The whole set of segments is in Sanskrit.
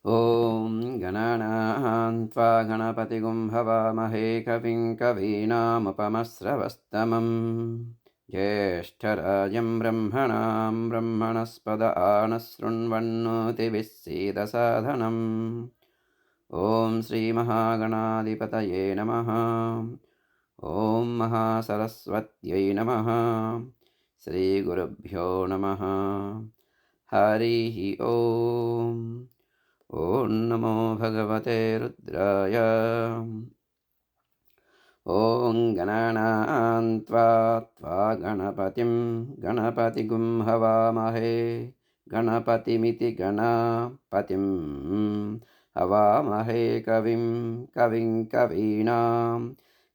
ॐ गणानां त्वा गणपतिगुं हवामहे कविं कवीनामुपमस्रवस्तमं ज्येष्ठराजं ब्रह्मणां ब्रह्मणस्पद आनशृण्वन्नोतिभिः सीदसाधनम् ॐ श्रीमहागणाधिपतये नमः। ॐ महासरस्वत्यै नमः। श्रीगुरुभ्यो नमः। हरिः ॐ। ॐ नमो भगवते रुद्राय। ॐ गणानां त्वा गणपतिं हवामहे गणपतिमिति गणपतिं हवामहे कविं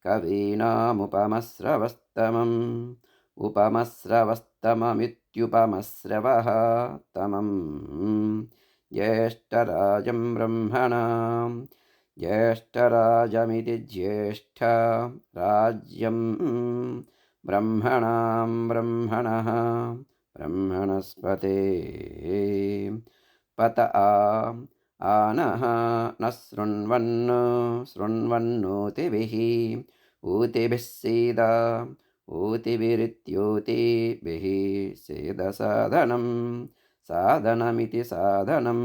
कवीनामुपमस्रवस्तममित्युपमस्रवः तमं ज्येष्ठराजं ब्रह्मणां ज्येष्ठराजमिति ज्येष्ठा राज्यं ब्रह्मणः ब्रह्मणस्पते पत आनः न शृण्वन्नोतिभिः ऊतिभिः सीद ऊतिभिरित्यूतिभिः सीदसाधनं साधनमिति साधनम्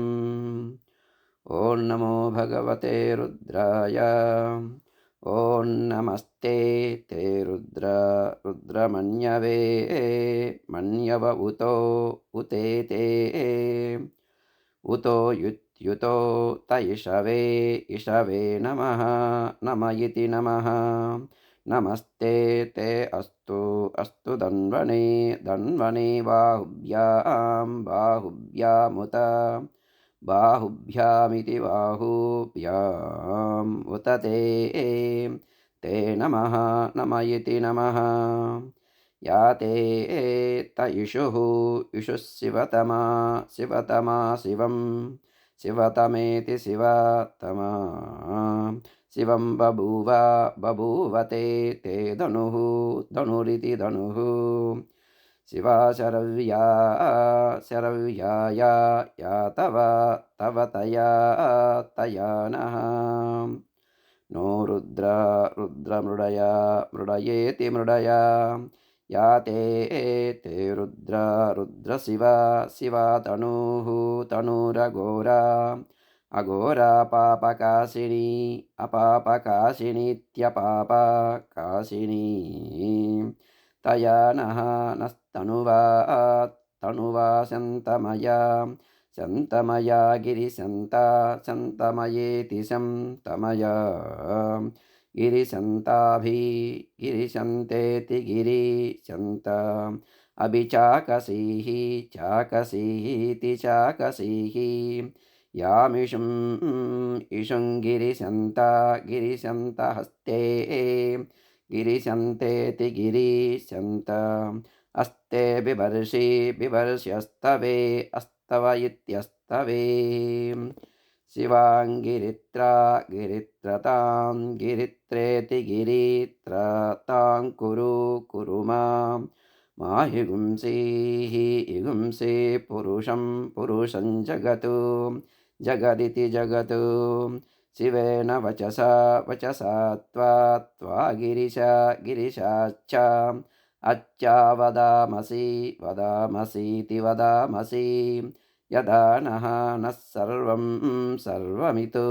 ॐ नमो भगवते रुद्राय। ॐ नमस्ते ते रुद्रमन्यवे मन्यव उते ते उतो युतो त इषवे नमः नम इति नमः नमस्ते ते अस्तु धन्वने बाहुभ्यामुत बाहुभ्यामिति बाहुभ्याम् उत ते नमः नम इति नमः या ते त इषुः शिवतमा शिवं शिवतमेति शिवतमा शिवं बभूवते ते धनुरिति धनुः शिवा शरव्याया या तव तया नः नो रुद्रमृडयेति मृडया या ते रुद्र शिवा तनुरघोरा अघोरा पापकाशिनी अपापकाशिनीत्यपापकाशिनी तया नः नस्तनुवा शन्तमया गिरिशन्तमयेति शन्तमया गिरिशन्तेति गिरिशन्त चाकसीति चाकसीः यामिषुं गिरिशन्तहस्ते गिरिशन्तेति गिरिशन्त अस्ते बिभर्ष्यस्तवे अस्तव इत्यस्तवे शिवाङ्गिरित्रतां गिरित्रेति गिरित्रतां कुरु माहिगुंसि पुरुषं जगदिति जगत् शिवेन वचसा त्वा गिरिशाच्च अच्छा वदामसीति वदामसि यदा नः सर्वमितो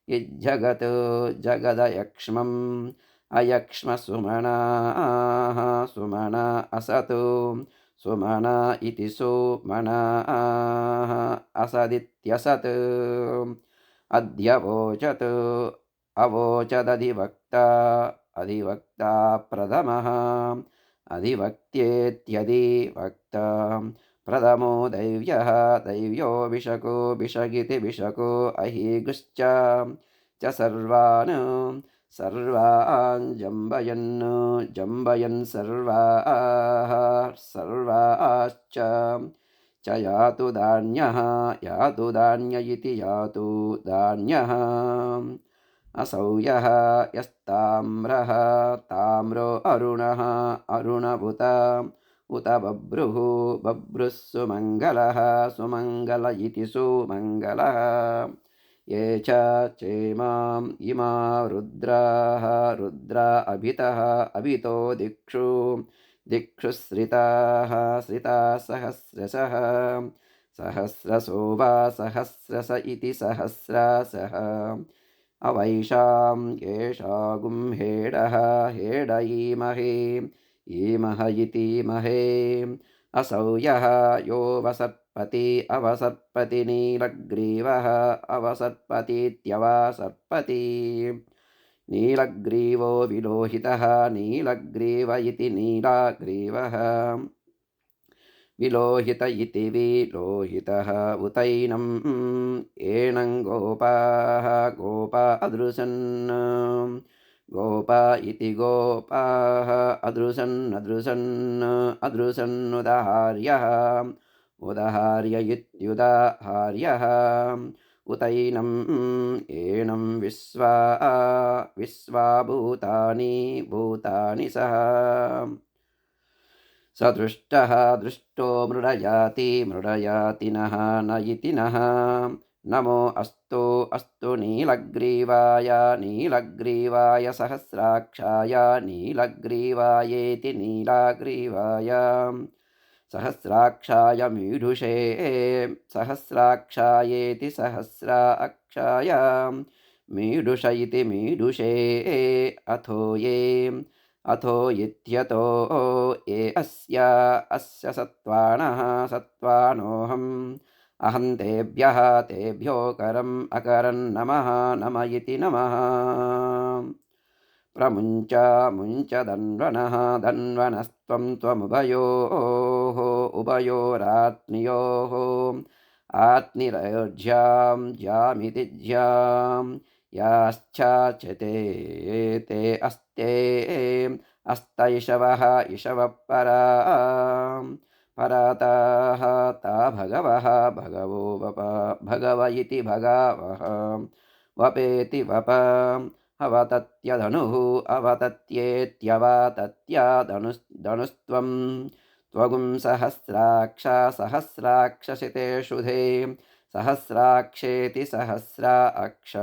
यज्जगत् जगदयक्ष्मम् सुमना असतो सुमना इति सुमना असदित्यसत् अवोचदधिवक्ता प्रथमः अधिवक्त्येत्यधिवक्ता प्रथमो दैव्यो विशगिति विशको अहिगुश्च च सर्वान् जम्बयन् सर्वाश्च च यातु धान्य इति यातु धान्यः असौ यस्ताम्रो अरुणः अरुणभूत उत बभ्रुः बभ्रुः सुमङ्गलः सुमङ्गल इति सुमङ्गलः ये च चेमाम् इमा रुद्राः रुद्रा अभितः अभितो दिक्षु दिक्षु श्रिताः श्रिताः सहस्रशः सहस्रशो वा सहस्रश इति सहस्रासः अवैषां येषागुं हेडः हेड ईमहे ईमह इतीमहे असौ यः यो वसत्पति अवसत्पति नीलग्रीवः अवसत्पतीत्यवसत्पति नीलग्रीवो विलोहितः नीलग्रीव इति नीलाग्रीवः विलोहित इति विलोहितः उतैनम् एनं गोपाः गोपा अदृशन् गोपा इति गोपाः अदृशन् अदृशन् अदृशन्नुदाहार्यः उदाहार्य इत्युदाहार्यः उतैनम् एनं विश्वा विश्वा भूतानि भूतानि सः स दृष्टः दृष्टो मृडयाति मृडयाति नः न इति नः नमो अस्तु अस्तु नीलग्रीवाय नीलग्रीवाय सहस्राक्षाय नीलग्रीवायेति नीलाग्रीवाय सहस्राक्षाय मीढुषे सहस्राक्षायेति सहस्राक्षाय मीढुष इति मीढुषे अथो ये अथो इत्यतो ये अस्य सत्त्वानः सत्त्वानोऽहम् अहं तेभ्यो करम् अकरन् नमः नम इति नमः प्रमुञ्च मुञ्च धन्वनः धन्वनस्त्वं त्वमुभयोः उभयोरात्मयोः आत्निरयोज्यां ज्यामिति ज्यां याश्चाचते ते अस्ते अस्तैषवः इषवः पराताः ता भगवः भगवो वप भगव इति भगावः वपेति वप अवतत्यधनुः अवतत्येत्यवतत्याधनुस्त्वं त्वगुं सहस्राक्षा सहस्राक्षशितेषुधे सहस्राक्षेति सहस्राक्ष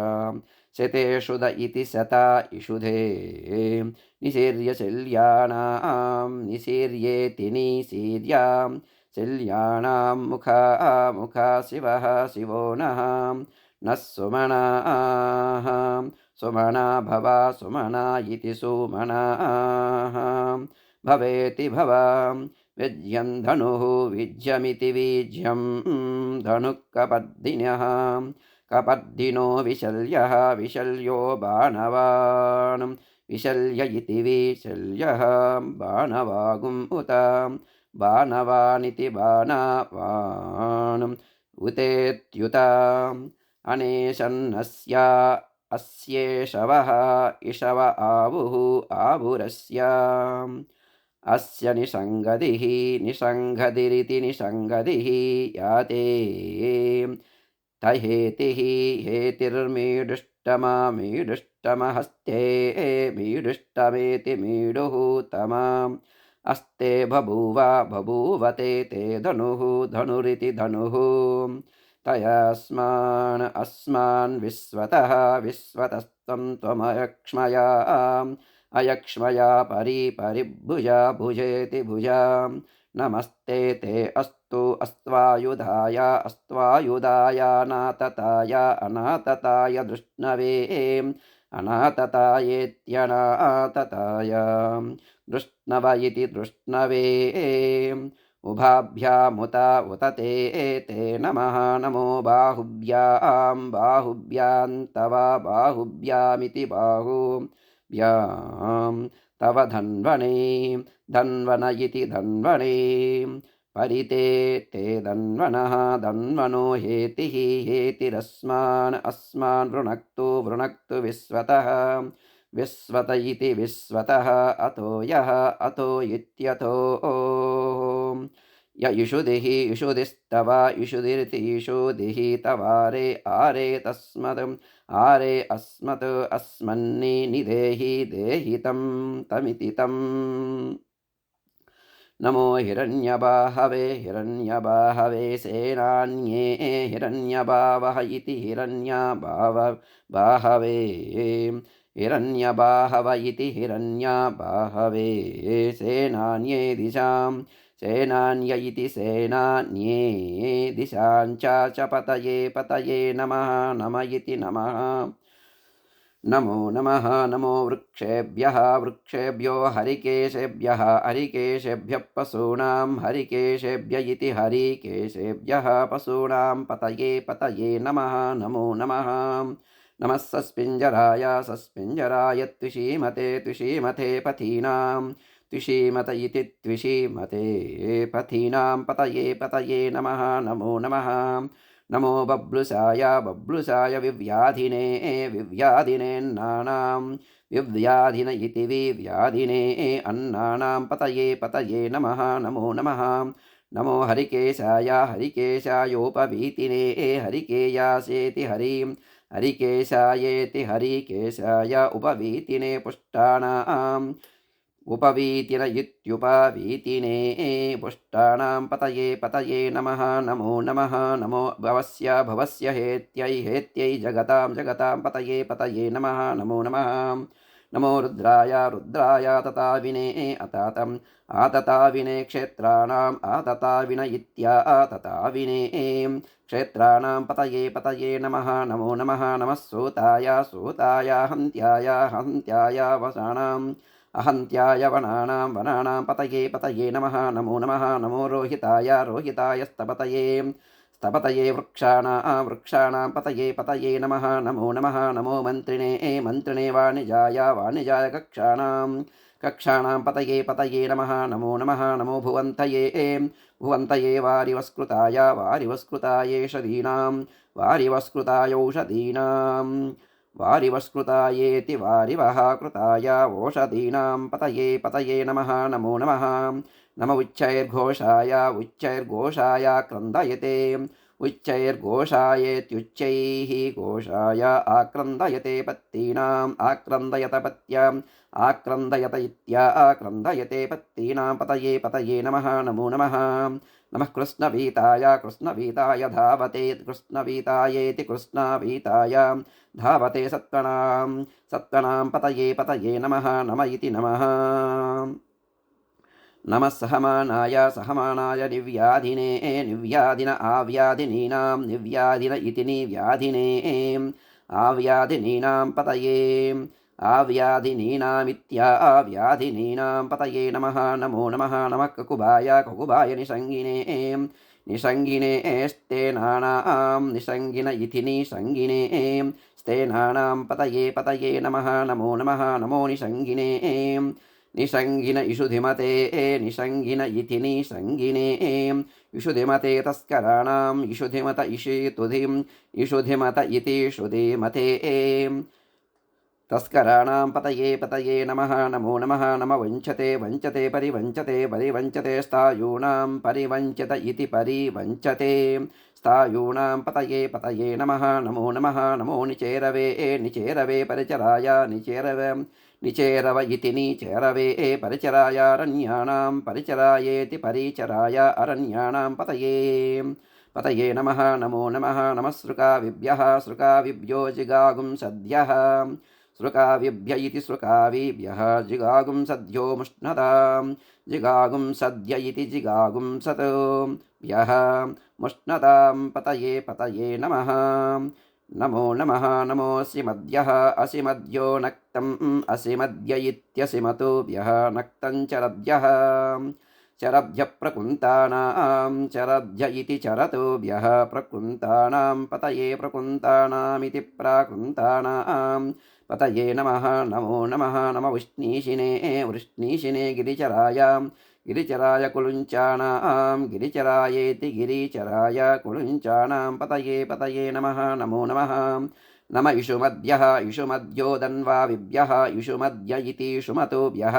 शतेषुध इति शता इषुधे निशीर्य शल्यानां निशीर्येति निशीर्यां शल्यानां मुखा मुखा शिवः शिवो नः नः सुमनाः सुमना भवा सुमना इति सुमनाः भवेति भवां विज्यं धनुः विज्यमिति वीज्यं धनुः कपर्दिनः कपर्दिनो विशल्यः विशल्यो बाणवान् विशल्य इति विशल्यः बाणवागुम् उत बाणवानिति बाणवान् उतेत्युता अनेशन्नस्य अस्येषवः इषव आहुः आहुरस्य अस्य निषङ्गदिः निषङ्गदिरिति निषङ्गदिः याते तहेतिः हेतिर्मीडुष्टमा मीडुष्टमहस्ते मीडुष्टमेति मीडुः तमाम् अस्ते बभूव बभूवते ते धनुः धनुरिति धनुः तयास्मान् अस्मान् विश्वतः विश्वतस्त्वं त्वमयक्ष्मया अयक्ष्मया परिभुजा भुजेति भुजा नमस्ते ते अस्तु अस्त्वायुधाय अस्त्वायुधाय अनातताय अनातताय दृष्णवे अनाततायेत्यनातताय दृष्णव इति दृष्णवे उभाभ्यामुत उत ते नमः नमो बाहुभ्यां बाहुभ्यां तव बाहुभ्यामिति बाहुभ्यां तव धन्वने धन्वन इति धन्वने परिते ते धन्वनः धन्वनो हेतिः हेतिरस्मान् अस्मान् वृणक्तु वृणक्तु विश्वतः विश्वत इति विश्वतः अतो यः अतो इत्यतो य इषुधिः इषुधिस्तव इषुधिरिति इषुधिः तवारे आरे तस्मत् आरे अस्मत् अस्मन्नि निदेहि देहि तं तमिति तम् नमो हिरण्यबाहवे हिरण्यबाहवे सेनान्ये हिरण्यबावः इति हिरण्यबाहवे हिरण्यबाहव इति हिरण्यबाहवे सेनान्ये दिशां सेनान्य इति सेनान्ये दिशाञ्च पतये नमः नम इति नमः नमो नमः नमो वृक्षेभ्यो हरिकेशेभ्यः हरिकेशेभ्यः पशूनां हरिकेशेभ्य इति हरिकेशेभ्यः पशूनां पतये नमः नमो नमः नमः सस्पिञ्जराय त्विषीमते पथीनां इति त्विषीमते पथीनां पतये नमः नमो नमः नमो बब्लुसाय विव्याधिनेन्नानां विव्याधिन इति विव्याधिने अन्नानां पतये नमः नमो नमः नमो हरिकेशायोपवीतिने हरिकेयासेति हरिकेशायेति हरिकेशाय उपवीतिने पुष्टानाम् उपवीतिन इत्युपवीतिने पुष्टानां पतये नमः नमो नमः नमो भवस्य हेत्यै जगतां पतये नमः नमो नमः नमो रुद्राय तताविने आतताविने क्षेत्राणाम् आतताविन इत्यातताविने क्षेत्राणां पतये नमः नमो नमः नमः सूताय हन्त्याय वसानाम् अहन्त्याय वनानां पतये नमः नमो नमः नमो रोहिताय स्तपतये वृक्षाणां पतये नमः नमो नमः नमो मन्त्रिणे वाणिजाय कक्षाणां पतये नमः नमो नमः नमो भुवन्तये वारिवस्कृतायौषधीनां वारिवस्कृतायेति वारिवः कृताय ओषधीनां पतये नमः नमो नमः नम उच्चैर्घोषाय क्रन्दयते उच्चैर्घोषायेत्युच्चैः घोषाय आक्रन्दयते पत्तीनाम् आक्रन्दयत इत्याक्रन्दयते पत्तीनां पतये नमः नमो नमः नमः कृष्णवीताय धावते कृष्णवीतायेति कृष्णवीताय धावते सत्त्वनां पतये नमः नम इति नमः नमः सहमानाय निव्याधिन आव्याधिनीनां निव्याधिन इति निव्याधिने आव्याधिनीनां पतये आव्याधिनीनामित्याव्याधिनीनां पतये नमः नमो नमः नमः ककुभाय निषङ्गिने स्तेनानां निषङ्गिन इति निषङ्गिने स्तेनानां पतये नमः नमो नमः नमो निषङ्गिन इषुधिमते निषङ्गिन इति निषङ्गिने इषुधिमते तस्कराणां इषुधिमत इषुधिमत इति इषुधिमते तस्कराणां पतये नमः नमो नमः नम वञ्चते परिवञ्चते स्थायूनां परिवञ्चत इति परिवञ्चते स्थायूनां पतये नमः नमो नमः नमो निचेरवे परिचराय निचेरव इति निचेरवे परिचरायारण्याणां परिचरायेति परिचराय अरण्याणां पतये नमः नमो नमः नमः सृकाविभ्यो जिगागुं सद्यः सृकाविभ्य इति सृकाविभ्यः जिगागुं सद्यो मुष्णतां जिगागुं सद्य इति जिगागुं सद्यः मुष्णतां पतये नमः नमो नमः नमोऽसिमद्यः असिमद्यो नक्तम् असिमद्य इत्यसिमतुभ्यः नक्तं चरभ्यः प्रकुन्तानां चरभ्य इति चरतुभ्यः प्रकुन्तानां पतये प्रकुन्तानामिति प्राकुन्तानां पतये नमः नमो नमः नम वृष्णीशिने गिरिचराय कुलुञ्चानां गिरिचरायेति गिरिचराय कुलुञ्चानां पतये नमः नमो नमः नम इषुमद्यो धन्वाविभ्यः इषुमद्य इति इषुमतुभ्यः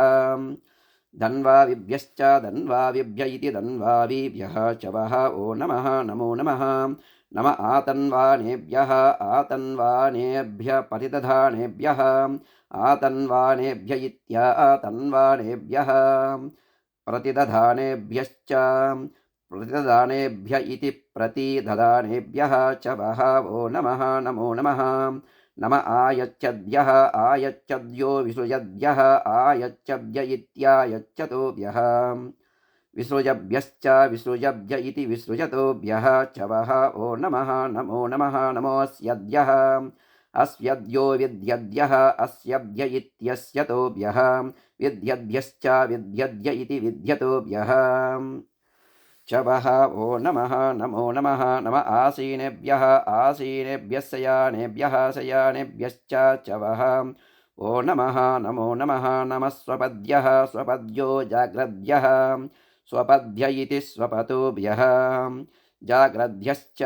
धन्वाविभ्यश्च धन्वाविभ्य इति धन्वाविभ्यः च वः ओ नमः नमो नमः नम आतन्वानेभ्यः परिदधानेभ्यः आतन्वानेभ्य इत्यातन्वानेभ्यः प्रतिदधानेभ्यश्च प्रतिदधानेभ्य इति प्रतिदधानेभ्यः च वः वो नमः नमो नमः नम आयच्छद्यः आयच्छद्यो विसृजद्यः आयच्छद्य इत्यायच्छतोभ्यः विसृजभ्यश्च विसृजभ्य इति विसृजतोभ्यः च वः वो नमः नमो नमः नमोऽस्यद्यः अस्यद्यो विद्यद्यः अस्यभ्य इत्यस्यतोभ्यः विद्यद्यश्च विद्यद्य इति विद्यतोभ्यः च वः वो नमः नमो नमः नम आसीनेभ्यः आसीनेभ्यः शयानेभ्यः शयानेभ्यश्च च वः वो नमः नमो नमः नमः स्वपद्यः स्वपद्यो जाग्रद्यः स्वपद्य इति स्वपतोभ्यः जाग्रद्यश्च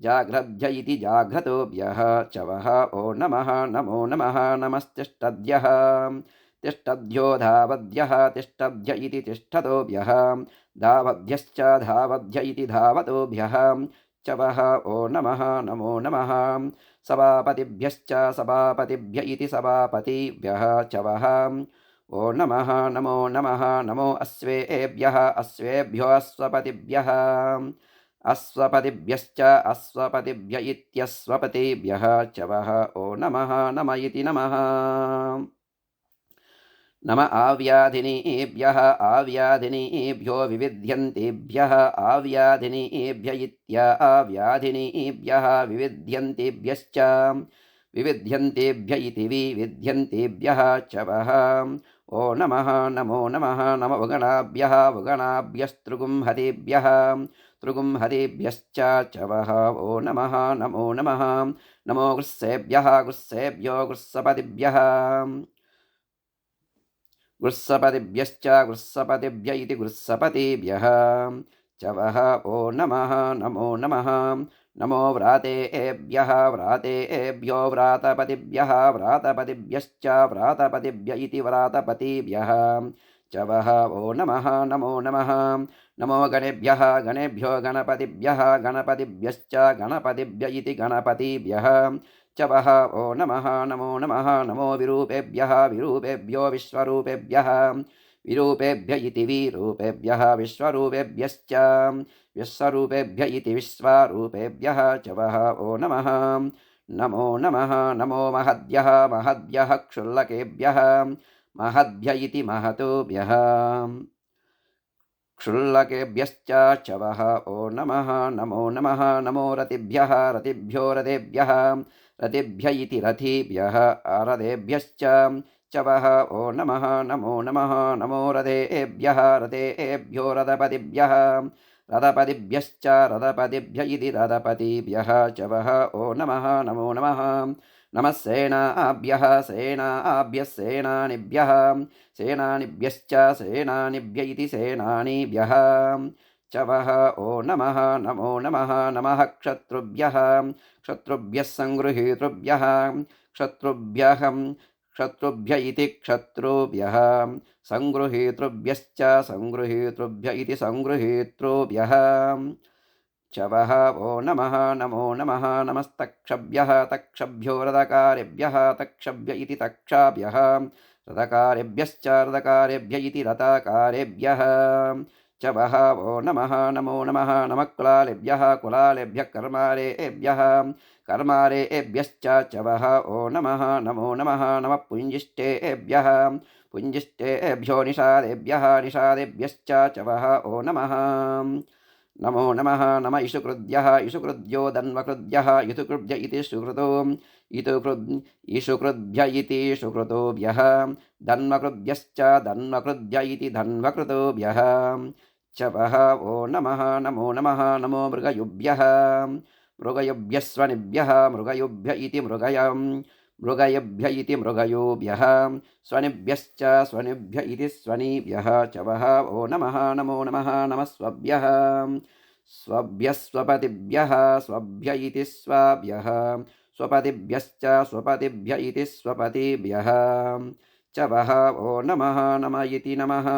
जाग्रद्य इति जाग्रतोभ्यः च वः वो नमः नमो नमः नमस्तिष्ठद्यः तिष्ठद्यो धावद्यः तिष्ठद्य इति तिष्ठतोभ्यः धावद्यश्च धावद्य इति धावतोभ्यः च वः वो नमः नमो नमः सभापतिभ्यश्च सभापतिभ्य इति सभापतिभ्यः च वः वो नमः नमो नमः नमो अश्वेभ्यः अश्वेभ्यो अश्वपतिभ्यः अश्वपतिभ्यश्च अश्वपतिभ्य इत्यश्वपतिभ्यः च वः वो नमः नम इति नमः नम आव्याधिनीभ्यः आव्याधिनीभ्यो विविध्यन्तेभ्यः आव्याधिनीभ्य इत्याव्याधिनीभ्यः विविध्यन्तेभ्यश्च विविध्यन्तेभ्य इति विविध्यन्तेभ्यः च वः वो नमः नमो नमः नम वगणाभ्यः वगणाभ्यस्तृगुंहतेभ्यः तृगुंहतेभ्यश्च च वः वो नमः नमो नमः नमो गृत्सेभ्यः गृत्सेभ्यो गृत्सपतिभ्यः गृत्सपतिभ्यश्च गृत्सपतिभ्य इति गृत्सपतिभ्यः च वः वो नमः नमो नमः नमो व्रातेभ्यः व्रातेभ्यो व्रातपतिभ्यः व्रातपतिभ्यश्च व्रातपतिभ्य इति व्रातपतिभ्यः च वः वो नमः नमो नमः नमो गणेभ्यः गणेभ्यो गणपतिभ्यः गणपतिभ्यश्च गणपतिभ्य इति गणपतिभ्यः च वः वो नमः नमो नमः नमो विरूपेभ्यः विरूपेभ्यो विश्वरूपेभ्यः विरूपेभ्य इति विरूपेभ्यः विश्वरूपेभ्यश्च विश्वरूपेभ्य इति विश्वरूपेभ्यः च वः वो नमः नमो नमः नमो महद्यः महद्यः क्षुल्लकेभ्यः महद्भ्य इति महतोभ्यः क्षुल्लकेभ्यश्च च वः वो नमः नमो नमः नमो रतिभ्यः रतिभ्यो रथेभ्यः रतिभ्य इति रथिभ्यः रथेभ्यश्च च वः वो नमः नमो नमः नमो रथेभ्यः रथेभ्यो रथपतिभ्यः रथपतिभ्यश्च रथपतिभ्य इति रथपतिभ्यः च वः वो नमः नमो नमः नमः सेनाभ्यः सेनाभ्यः सेनानिभ्यः सेनानिभ्यश्च सेनानिभ्य इति सेनानिभ्यः च वः वो नमः नमो नमः नमः क्षत्रुभ्यः क्षत्रुभ्यः सङ्गृहीतृभ्यः क्षत्रुभ्यः क्षत्रुभ्य इति क्षत्रुभ्यः सङ्गृहीतृभ्यश्च सङ्गृहीतृभ्य इति सङ्गृहीतृभ्यः च वः वो नमः नमो नमः नमस्तक्षभ्यः तक्षभ्यो रथकारेभ्यः तक्षभ्य इति तक्षाभ्यः रथकारेभ्यश्च रथकारेभ्य इति रथकारेभ्यः च वः वो नमः नमो नमः नमः कुलालेभ्यः कुलालेभ्यः कर्मारेभ्यः कर्मारेभ्यश्च च वः वो नमः नमो नमः नमः पुञ्जिष्टेभ्यः पुञ्जिष्टेभ्यो निषादेभ्यः निषादेभ्यश्च च वः वो नमः नमो नमः नम इषुकृद्यः इषुकृद्यो दन्वकृद्यः इषुकृभ्य इति सुकृतो इषुकृद्भ्य इति सुकृतोभ्यः दन्वकृद्यश्च दन्वकृद्य इति धन्वकृतोभ्यः च वः वो नमः नमो नमः नमो मृगयुभ्यः मृगयुभ्यः स्वनिभ्यः मृगयुभ्य इति मृगयभ्य इति मृगयोभ्यः स्वनिभ्यश्च स्वनिभ्य इति स्वनिभ्यः च वः वो नमः नमो नमः नमः स्वभ्यः स्वभ्यः स्वपतिभ्यः स्वभ्य इति स्वाभ्यः स्वपतिभ्यश्च स्वपतिभ्य इति स्वपतिभ्यः च वः वो नमः नम इति नमः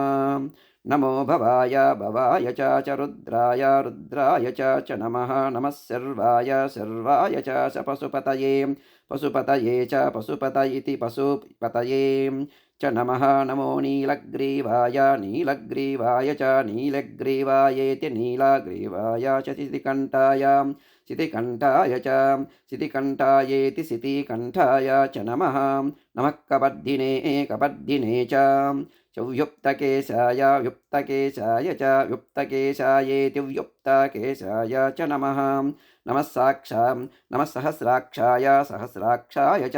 नमो भवाय भवाय च रुद्राय रुद्राय च नमः नमः सर्वाय सर्वाय च पशुपतये पशुपतये च पशुपत इति पशुपतये च नमः नमो नीलग्रीवाय नीलग्रीवाय च नीलग्रीवायेति नीलग्रीवाय च सितिकण्ठाय सितिकण्ठाय च सितिकण्ठायेति सितिकण्ठाय च नमः नमः कपर्दिने कपर्दिने च व्युक्तकेशाय व्युक्तकेशाय च व्युक्तकेशायेति व्युक्तकेशाय च नमः नमः नमः सहस्राक्षाय सहस्राक्षाय च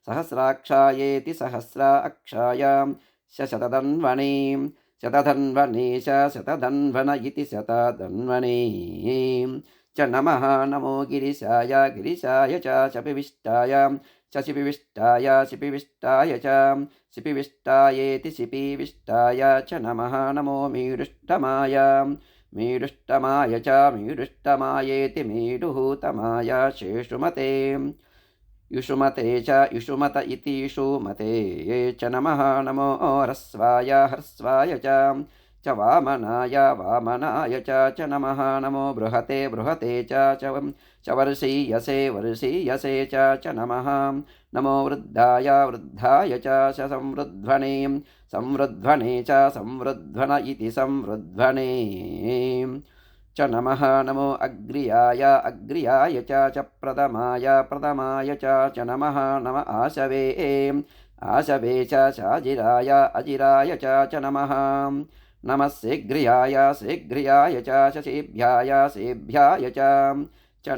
सहस्राक्षायेति सहस्राक्षाय शतधन्वने शतधन्वने शतधन्वन इति शतधन्वने च नमः नमो गिरिशाय गिरिशाय च शपिविष्टाय शिपिविष्टाय शिपिविष्टाय च शिपिविष्टायेति शिपिविष्टाय च नमः नमो मीडुष्टमाय मीडुष्टमाय च मीडुष्टमायेति मीडुहूतमाय शेषुमते युषुमते च युषुमत इति युषुमते च नमः नमो ह्रस्वाय ह्रस्वाय च वामनाय वामनाय च नमः नमो बृहते बृहते च वर्षीयसे वर्षीयसे च नमः नमो वृद्धाय वृद्धाय च संवृध्वने संवृध्वने च संवृध्वन इति संवृध्वने च नमः नमो अग्र्याय अग्र्याय च प्रथमाय प्रथमाय च नमः नम आशवे आशवे चाजिराय अजिराय च नमः नमः शीघ्रियाय शीघ्रियाय च शशीभ्याय शेभ्याय च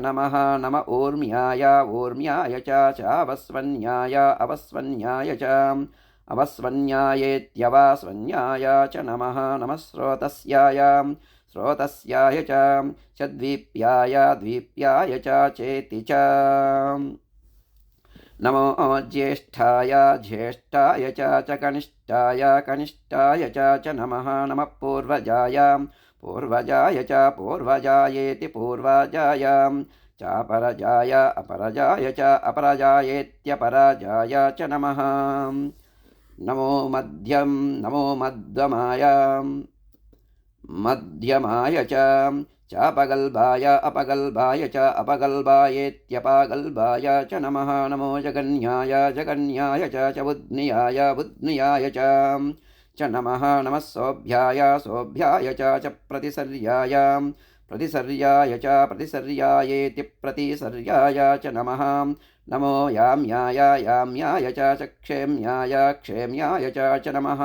नमः नम ऊर्म्याय ऊर्म्याय चावस्वन्याय अवस्वन्याय च अवस्वन्यायेत्यवास्वन्याय च नमः नमः स्रोतस्याय स्रोतस्याय च द्वीप्याय द्वीप्याय चेति च नमो ज्येष्ठाय ज्येष्ठाय च कनिष्ठाय कनिष्ठाय च नमः नमः पूर्वजाय पूर्वजाय च पूर्वजायेति पूर्वजाय चापरजाय अपरजाय च अपरजायेत्यपरजाय च नमः नमो मध्यम नमो मध्यमाय मध्यमाय चापगल्भाय अपगल्भाय च अपगल्भायेत्यपगल्भाय च नमः नमो जगन्याय जगन्याय च बुध्न्याय बुध्न्याय च नमः नमः सौभ्याय सौभ्याय च प्रतिसर्याय प्रतिसर्याय च प्रतिसर्यायेति प्रतिसर्याय च नमः नमो याम्याय याम्याय च क्षेम्याय क्षेम्याय च नमः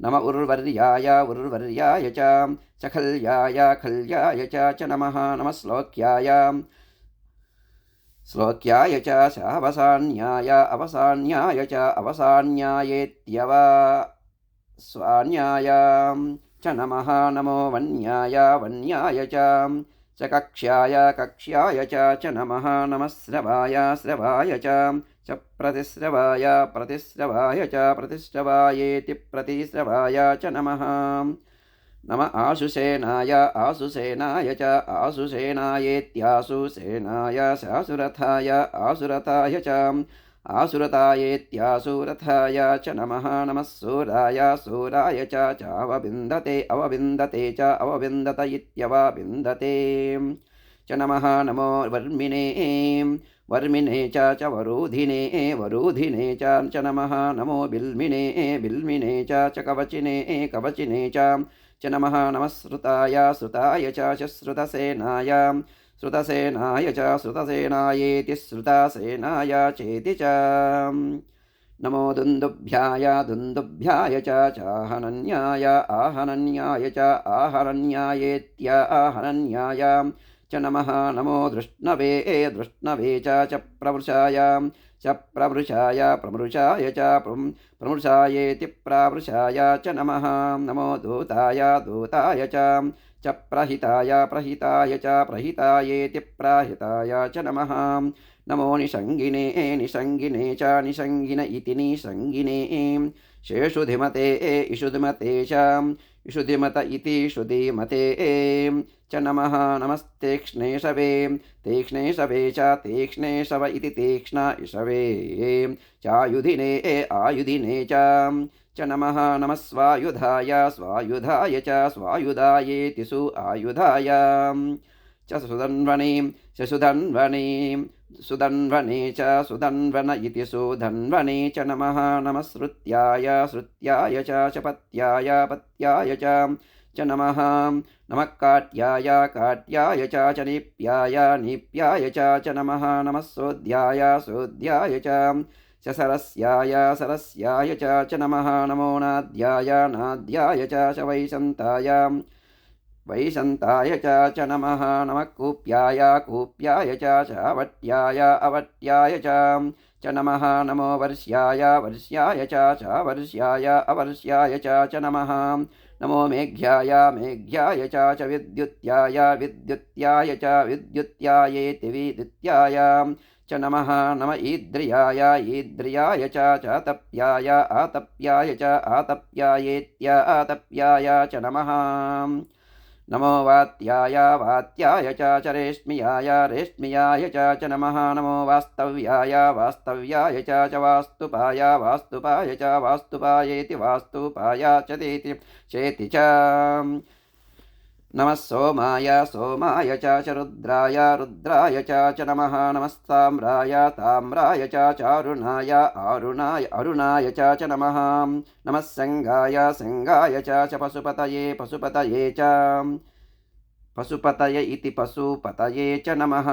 नम उर्वर्याय उर्वर्याय च खल्याय खल्याय च नमः नमः श्लोक्याय श्लोक्याय च अवसान्याय अवसान्याय च अवसान्यायेत्यवस्वान्याय च नमः नमो वन्याय वन्याय च कक्ष्याय कक्ष्याय च नमः नमः श्रवाय श्रवाय च प्रतिश्रवाय प्रतिश्रवाय च प्रतिश्रवायेति प्रतिश्रवाय च नमः नम आशुसेनाय आशुसेनाय च आशुसेनायेत्याशुसेनाय आसुरथाय आसुरथाय च आसुरथायेत्यासुरथाय च नमः नमः सूराय सूराय चावविन्दते अवविन्दते च अवविन्दत इत्यवविन्दते च नमः नमो वर्मिणे वर्मिणे च वरोधिने वरोधिने च नमः नमो बिल्मिने बिल्मिने च कवचिने कवचिने च नमः नमः श्रुताय श्रुताय च श्रुतसेनाय श्रुतसेनाय च श्रुतसेनायेति श्रुतसेनाय चेति च नमो दुन्दुभ्याय दुन्दुभ्याय चाहनन्याय आहनन्याय च आहनन्यायेत्याहनन्याय च नमः नमो दृष्णवे दृष्णवे च प्रवृषाय प्रवृषाय प्रमृषाय च प्रमृषायेति प्रावृषाय च नमः नमो दूताय दूताय च प्रहिताय प्रहिताय च प्रहितायेति प्राहिताय च नमः नमो निषङ्गिने निषङ्गिने च निषङ्गिन इति निषङ्गिने शेषुधिमते इषुधिमते च इषुधिमत इति श्रुतिमते च नमः नमस्तेक्ष्णेशवे तीक्ष्णेशवे च तीक्ष्णेशव इति तीक्ष्ण इषवे चायुधिने आयुधिने च नमः नमः स्वायुधाय स्वायुधाय च स्वायुधायेति सु आयुधाय च सुधन्वने सुधन्वने सुधन्वने च सुधन्वन इति सुधन्वने च नमः नमः श्रुत्याय श्रुत्याय च पत्याय पत्याय च नमः नमः काट्याय काट्याय च निप्याय निप्याय च नमः नमः सोद्याय सोद्याय च सरस्याय सरस्याय च नमः नमो नाद्याय नाद्याय च वैशन्ताय वैशन्ताय च नमः नमः कूप्याय कूप्याय च अवट्याय अवट्याय च नमः नमो वर्ष्याय वर्ष्याय च वर्ष्याय अवर्ष्याय च नमः नमो मेघ्याय मेघ्याय च विद्युत्याय विद्युत्याय च विद्युत्यायेति विद्युत्याय च नमः नम ईद्रियाय ईद्रियाय च तप्याय आतप्याय च आतप्यायेत्या आतप्याय च नमः नमो वात्याय वात्याय च रेश्मियाय रेश्मियाय च नमः नमो वास्तव्याय वास्तव्याय च वास्तुपाय वास्तुपाय च वास्तुपायेति वास्तुपाय चेति च नमः सोमाय सोमाय च रुद्राय रुद्राय च नमः नमस्ताम्राय ताम्राय चारुणाय आरुणाय अरुणाय च नमः नमः संगाय संगाय च पशुपतये पशुपतये च पशुपतय इति पशुपतये च नमः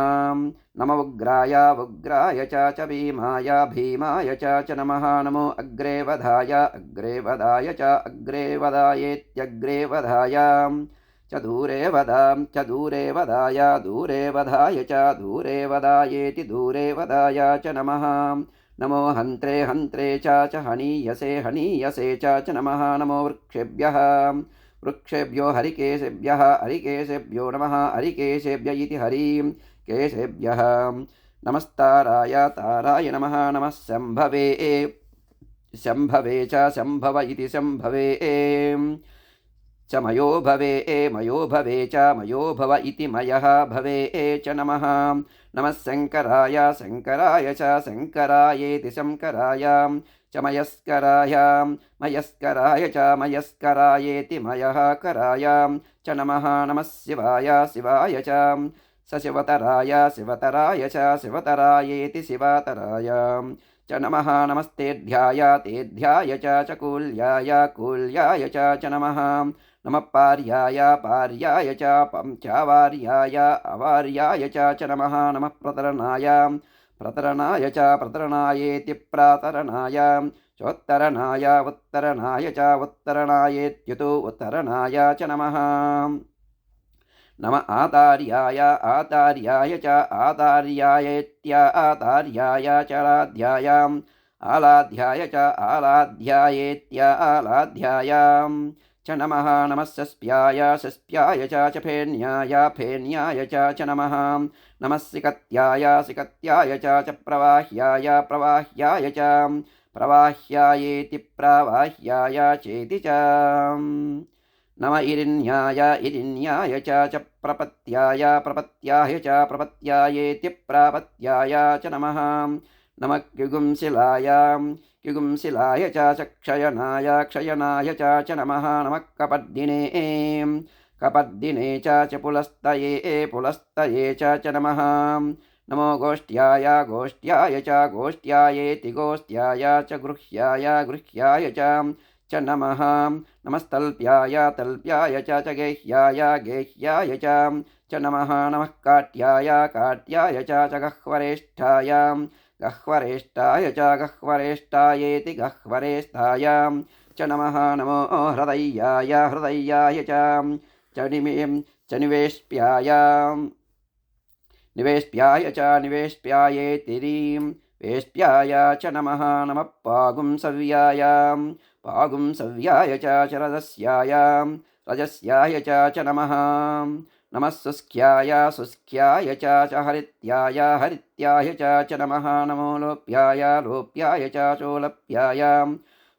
नम उग्राय उग्राय च भीमाय भीमाय च नमः नमो अग्रे वधाय अग्रे वधाय च अग्रे वधायेत्यग्रे वधाय च दूरे वदां च दूरे वदाय दूरे वधाय च दूरे वदायेति दूरे वदाय च नमः नमो हन्त्रे हन्त्रे च हनीयसे हनीयसे च नमः नमो वृक्षेभ्यः वृक्षेभ्यो हरिकेशेभ्यः हरिकेशेभ्यो नमः हरिकेशेभ्य इति हरिं केशेभ्यः नमस्ताराय ताराय नमः नमः शम्भवे शम्भवे च शम्भव इति शम्भवे च मयो भवे च मयो भव इति मयः भवे च नमः नमः शङ्कराय शङ्कराय च शङ्करायेति शङ्कराय च मयस्कराय मयस्कराय च मयस्करायेति मयः कराय च नमः नमः शिवाय शिवाय च सशिवतराय शिवतराय च शिवतरायेति शिवतराय च नमः नमस्तेध्याय तेध्याय च कूल्याय कूल्याय च नमः नमः पार्याय पार्याय च पंचावार्याय अवार्याय च नमः नमः प्रतरणाय प्रतरणाय च प्रतरणायेति प्रातरणाय चोत्तरणाय उत्तरणाय च उत्तरणायेत्युतो उत्तरणाय च नमः नम आतार्याय आतार्याय च आतार्यायेत्या आतार्याय च आलाध्याय आलाध्याय च आलाध्यायेत्या आलाध्याय च नमः नमः सस्प्याय सस्प्याय च फेन्याय फेन्याय च नमः नमः सिकत्याय सिकत्याय च प्रवाह्याय प्रवाह्याय च प्रवाह्यायेति प्रवाह्याय चेति च नम इरिन्याय इरिन्याय च प्रपत्याय प्रपत्याय च प्रपत्यायेति प्रापत्याय च नमः नमः किगुंशिलाय किगुंशिलाय च क्षयनाय क्षयनाय च नमः नमः कपद्दिने कपद्दिने च पुलस्तये पुलस्तये च नमः नमो गोष्ठ्याय गोष्ठ्याय च गोष्ठ्यायेति गोष्ठ्याय च गृह्याय गृह्याय च नमः नमस्तल्प्याय तल्प्याय च गेह्याय गेह्याय च नमः नमः काट्याय काट्याय च गह्वरेष्ठाय गह्वरेष्ठाय च गह्वरेष्ठायेति गह्वरेष्ठाय च नमः नमो हृदयाय हृदयाय च निवेष्ट्याय निवेष्ट्याय च निवेष्ट्यायेति वेष्ट्याय च नमः नमः पागुंसव्याय पागुंसव्याय च रजस्याय रजस्याय च नमः नमः शुष्क्याय शुष्क्याय च हरित्याय हरित्याय च नमः नमो लोप्याय च चोलप्याय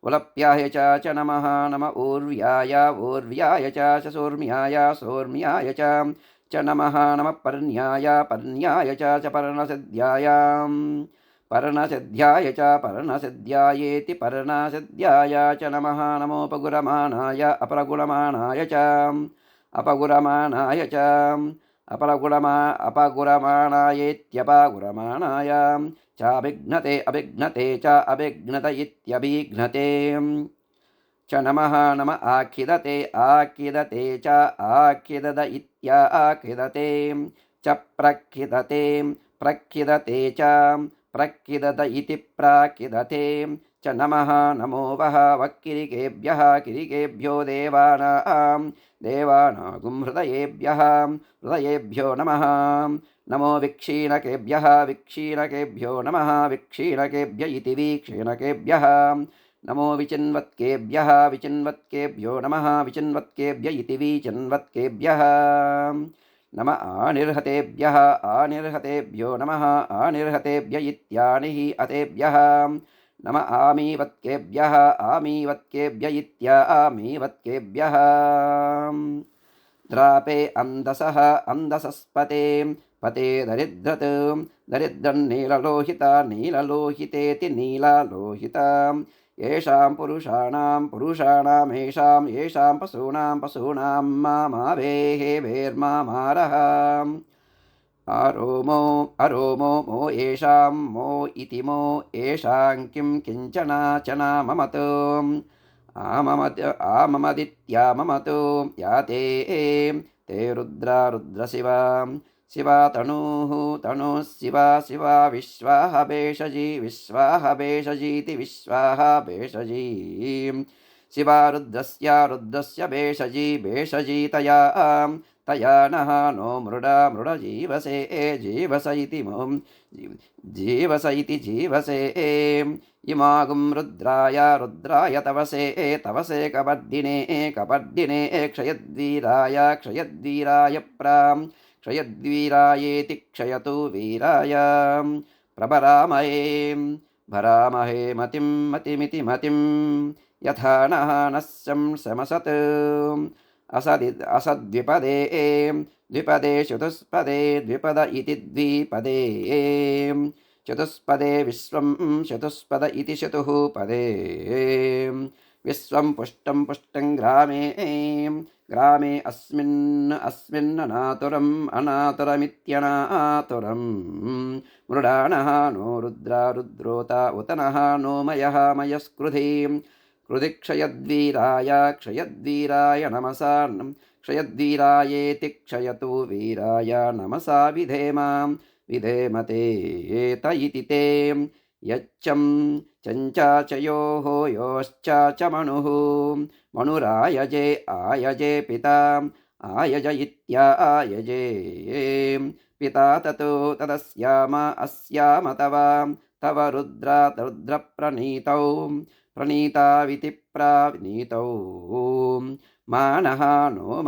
उलप्याय च नमः नम ऊर्व्याय च सौर्म्याय सौर्म्याय च नमः नमः पर्ण्याय च पर्णसिद्ध्याय पर्णसिद्ध्याय च पर्णसिद्ध्यायेति पर्णसिद्ध्याय च नमः नमोपगुरमाणाय अपरगुणमाणाय च अपगुरमाणाय च अपगुरमाणायेत्यपगुरमाणाय चाभिघ्नते अभिघ्नते च अभिघ्नत इत्यभिघ्नते च नमः नम आखिदते आखिदते च आखिदत इत्याखिदते च प्रखिदते प्रखिदते च प्रखिदत इति प्राखिदते च नमः नमो वः वक्किरिकेभ्यः किरिकेभ्यो देवानागुं हृदयेभ्यो नमः नमो विक्षीणकेभ्यो नमः विक्षीणकेभ्य इति वीक्षीणकेभ्यः नमो विचिन्वत्केभ्यो नमः विचिन्वत्केभ्य इति विचिन्वत्केभ्यः नम आनिर्हतेभ्यो नमः आनिर्हतेभ्य इत्यानिः अतेभ्यः नम आमीवत्केभ्य इत्यामीवत्केभ्यः द्रापे अंदसस्पते पते दरिद्रन्नीललोहितेति नीलालोहिता येषां पुरुषाणां पशूनां मामावेः अरोमो मो येषां मो इति मो येषां किञ्चनाचना ममतो आममदित्याममतो या ते रुद्रशिवा शिवा तनुः शिवा विश्वाः भेषजीति विश्वाः भेषजी शिवा रुद्रस्य भेषजी तया नः नो मृड जीवसे जीवसे इमागुं रुद्राय तवसे कपर्दिने क्षयद्वीराय क्षयद्वीरायेति क्षयतु वीराय भरामहे मतिमिति मतिं यथा नः शमसत् असद्विपदे द्विपदे चतुष्पदे द्विपद इति द्विपदे चतुष्पदे विश्वं चतुष्पद इति चतुः पदे विश्वं पुष्टं ग्रामे अनातुरमित्यनातुरं मृडानः नो रुद्रोता उत नः नो मयस्कृधि क्षयद्वीराय नमसा क्षयद्वीरायेति क्षयतु वीराय नमसा विधेमते त इति ते यच्चं चञ्चाचयोः योश्चाच मनुरायजे आयजे पिता आयज इत्यायजे पिता ततो तदस्याम तव रुद्रप्रणीतौ प्रणीताविति प्रानीतौ मानः नो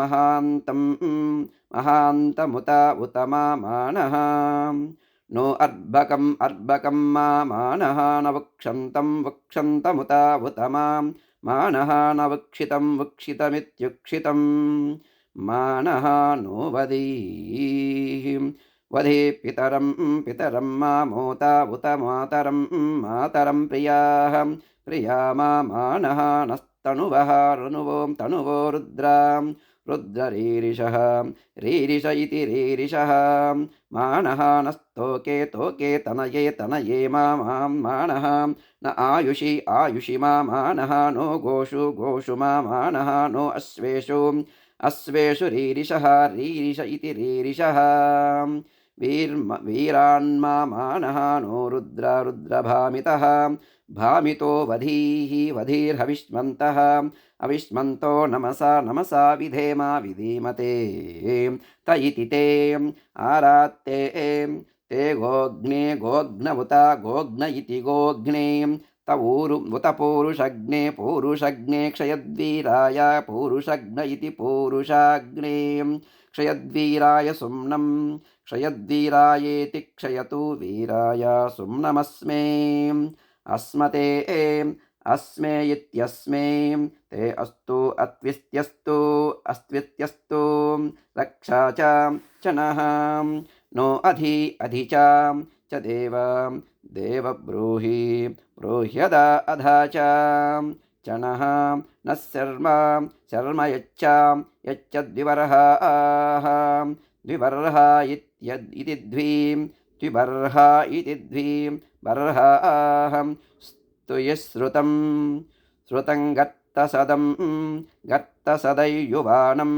महान्तमुता उत मानः नो अर्भकं मानः न वक्षन्तमुता उत मानः न वक्षितमित्युक्षितं मानः नो वधे पितरं मामोता उत मातरं प्रिया मानः नस्तनुवः ऋनुवों तनुवो रुद्ररीरिषः रीरिष इति रीरिषः मानः नस्तोके तनये मानः न आयुषि मानः नो गोषु मानः नो अश्वेषु रीरिषः रीरिष इति रीरिषः वीरान्मानः नो रुद्रभामितः भामितो वधीर्हविष्मन्तः अविष्मन्तो नमसा विधीमते त इति ते आरात्ते ते गोघ्नमुता गोघ्न इति गोघ्ने उत पूरुषग्ने क्षयद्वीराय पूरुषग्न इति पूरुषाग्ने क्षयद्वीराय सुम्नं क्षयद्वीरायेति क्षयतु वीराय सुम्नमस्मे अस्मते अस्मे इत्यस्मे ते अस्तु अत्वित्यस्तु अस्त्वित्यस्तु रक्षा च नः नो अधि च देव ब्रूहि ब्रूह्यदा अधा च नः शर्म यच्चद्विवर्हाः द्विवर्हा इति द्विवर्हा इति द्विवर्हाः स्तुयश्रुतं गर्तसदैयुवानं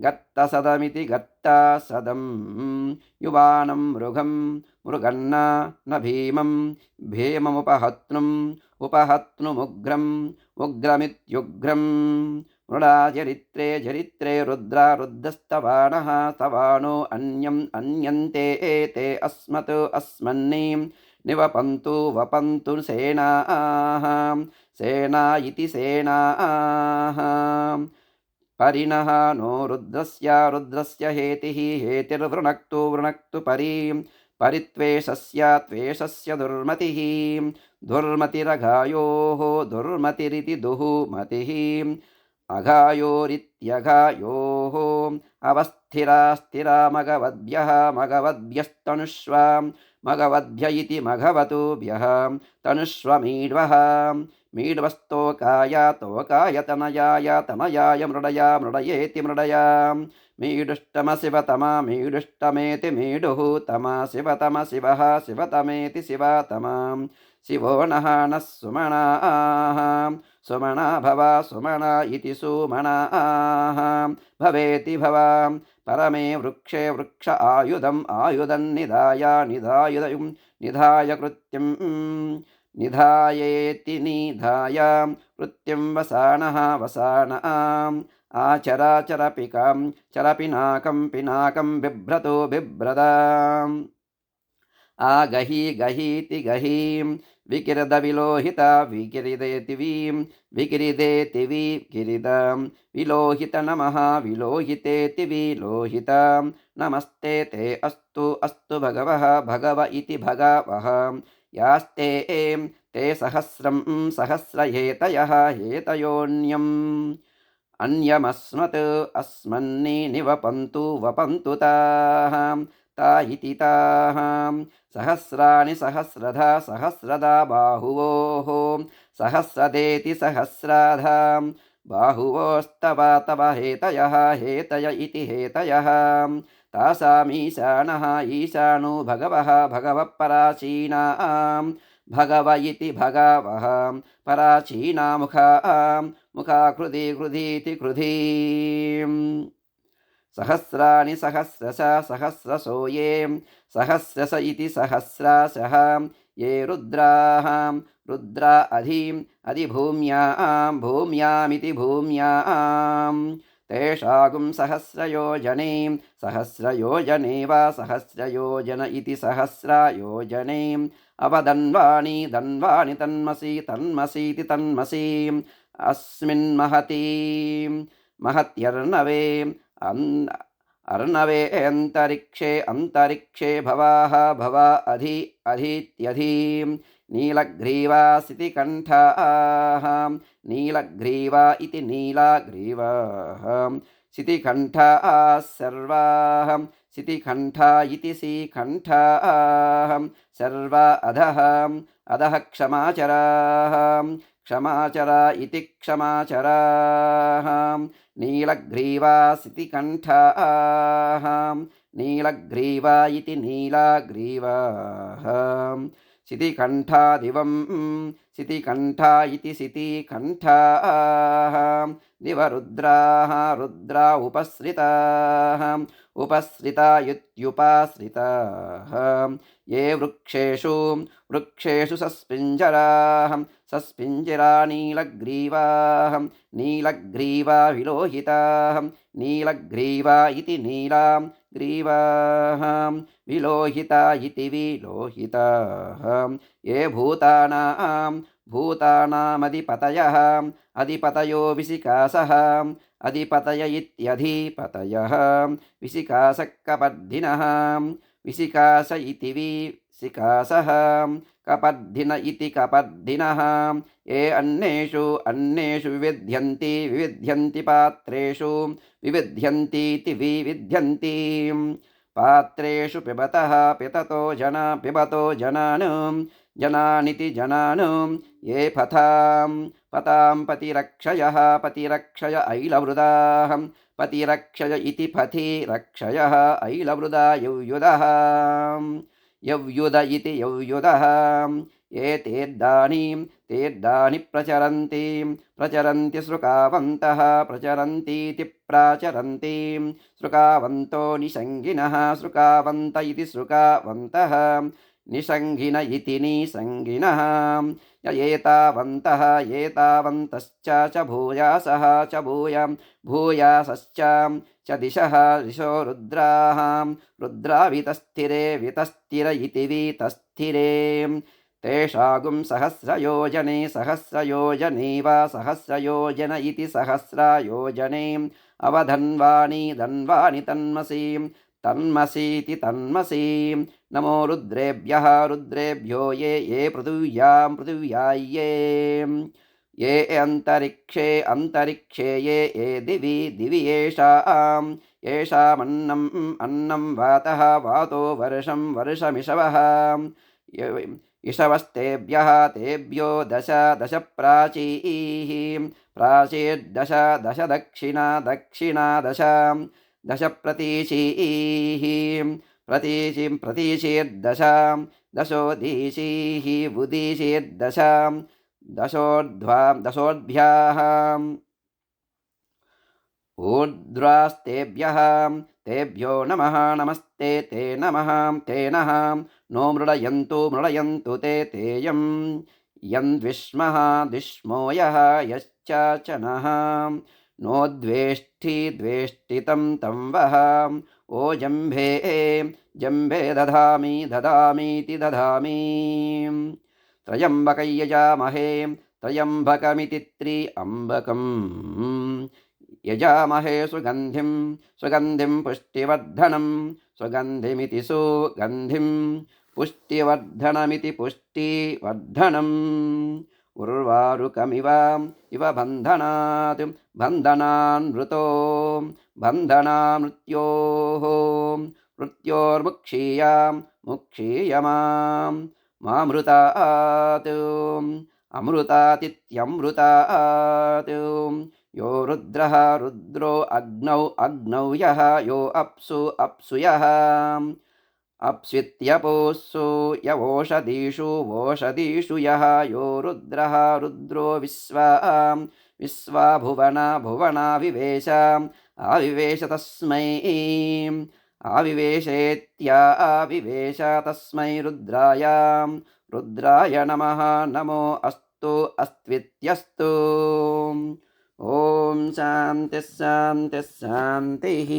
गर्तसदमिति गर्तासदं युवानं मृगन्न न भीममुपहत्नुमुग्रम् उग्रमित्युग्रं मृडा जरित्रे रुद्रस्तवानः तवानो अन्यन्ते एते अस्मन्नि वपन्तु सेना इति सेनाः परिणः नो रुद्रस्य हेतिर्वृणक्तु परित्वेषस्य दुर्मतिरघायोः दुर्मतिरिति दुःमतिः अघायोरित्यघायोः अवस्थिरा मघवद्भ्यस्तनुष्वा मघवद्भ्य इति मघवतुभ्यः तनुष्वमीड्वः मीड्वस्तोकाय तनयाय मृडयेति मृडया मीडुष्टमशिवतमा मीडुष्टमेति मीडुः तमा शिवः शिवतमेति शिवतमा शिवो नः सुमना भवा सुमना इति सुमनाः भवेति भवा परमे वृक्षे वृक्ष आयुधं निधाय कृत्यं निधायेति निधाय कृत्यं वसानः पिनाकं बिभ्रदाम् गहीति गहीं विकिरदविलोहिता विकिरिदेति विकिरिदां विलोहित नमः विलोहितेति विलोहिता नमस्ते ते अस्तु भगव इति भगवः यास्ते ते सहस्रहेतयः हेतयोऽन्यम् अस्मन्नि वपन्तु ता इति ताः सहस्राणि सहस्रदा बाहुवोः सहस्रदेति सहस्राधा बाहुवोस्तव हेतय इति हेतयः तासामीशानः ईशानो भगवः पराचीनां भगव इति भगवः पराचीना मुखा कृधीति कृधीम् सहस्राणि सहस्रसो ये सहस्रस इति सहस्राशः ये रुद्रा अधिभूम्यामिति भूम्याम् तेषागुं सहस्रयोजने वा सहस्रयोजन इति सहस्रयोजने अवदन्वानि तन्मसीति तन्मसीम् महत्यर्णवे अर्णवे अन्तरिक्षे भवा अधीत्यधीं नीलग्रीवासिति कण्ठाः नीलग्रीवा इति नीलग्रीवाः सितिकण्ठाः सर्वाः सितिकण्ठा इति सिकण्ठाः सर्वा अधः क्षमाचरा इति क्षमाचराः नीलग्रीवासिति कण्ठाः नीलग्रीवा इति नीलग्रीवाः सितिकण्ठादिवं सितिकण्ठा इति सितिकण्ठाः दिवरुद्राः रुद्रा उपसृता इत्युपसृताः ये वृक्षेषु सस्पिञ्जरा नीलग्रीवा विलोहिताः नीलग्रीवा इति ग्रीवाः विलोहिता इति विलोहिताः ये भूतानामधिपतयः अधिपतयो विशिकासः अधिपतय इत्यधिपतयः विशिकासकपर्धिनः विशिकास इति विशिकासः कपर्धिन इति कपर्धिनः ये अन्येषु विविध्यन्ति पात्रेषु विविध्यन्तीति विविध्यन्ति पात्रेषु पिबतो जनानिति जनान् ये पतां पतिरक्षय ऐलवृदाः पतिरक्षय इति पतिरक्षयः ऐलवृदा यव्युद इति यव्युदः ये तेर्दानि प्रचरन्ति सृकावन्तः प्रचरन्तीति प्राचरन्ति सृकावन्तो निषङ्गिनः सृकावन्त इति सृकावन्तः निषङ्गिन इति निषङ्गिनः एतावन्तश्च भूयासः च भूयासश्च दिशो रुद्रा वितस्थिर इति वितस्थिरे तेषागुं सहस्रयोजने वा सहस्रयोजन इति सहस्रयोजने अवधन्वानि तन्मसीति नमो रुद्रेभ्यो ये पृथिव्याये ये अन्तरिक्षे ये दिवि येषामन्नं वातो वर्षमिषवः तेभ्यो दश प्राचीर्दश दक्षिणा दश प्रतीचीर्दश दशोदीशीः उदीशीर्दश दशोर्ध्वाभ्याः तेभ्यो नमः नमस्ते ते नमः तेनः नो मृडयन्तु ते तेयं यन्द्विष्मो यः यश्चाचनः नो द्वेष्टितं तं वः ओ जम्भे दधामीति त्र्यम्बकं यजामहे त्र्यम्बकमिति त्र्यम्बकम् यजामहे सुगन्धिं पुष्टिवर्धनं सुगन्धिमिति सुगन्धिं पुष्टिवर्धनमिति पुष्टिवर्धनम् उर्वारुकमिव बन्धनान्मृत्योः मामृतात् अमृतातिथ्यमृतात् यो रुद्रो अग्नौ यः यो अप्सु यः अप्स्वित्यपोऽसु वोषधीषु यः यो रुद्रो विश्वा भुवना विवेश आविवेश तस्मै आविवेशेत्याविवेश तस्मै रुद्राय नमः नमो अस्तु अस्त्वित्यस्तु ॐ शान्तिः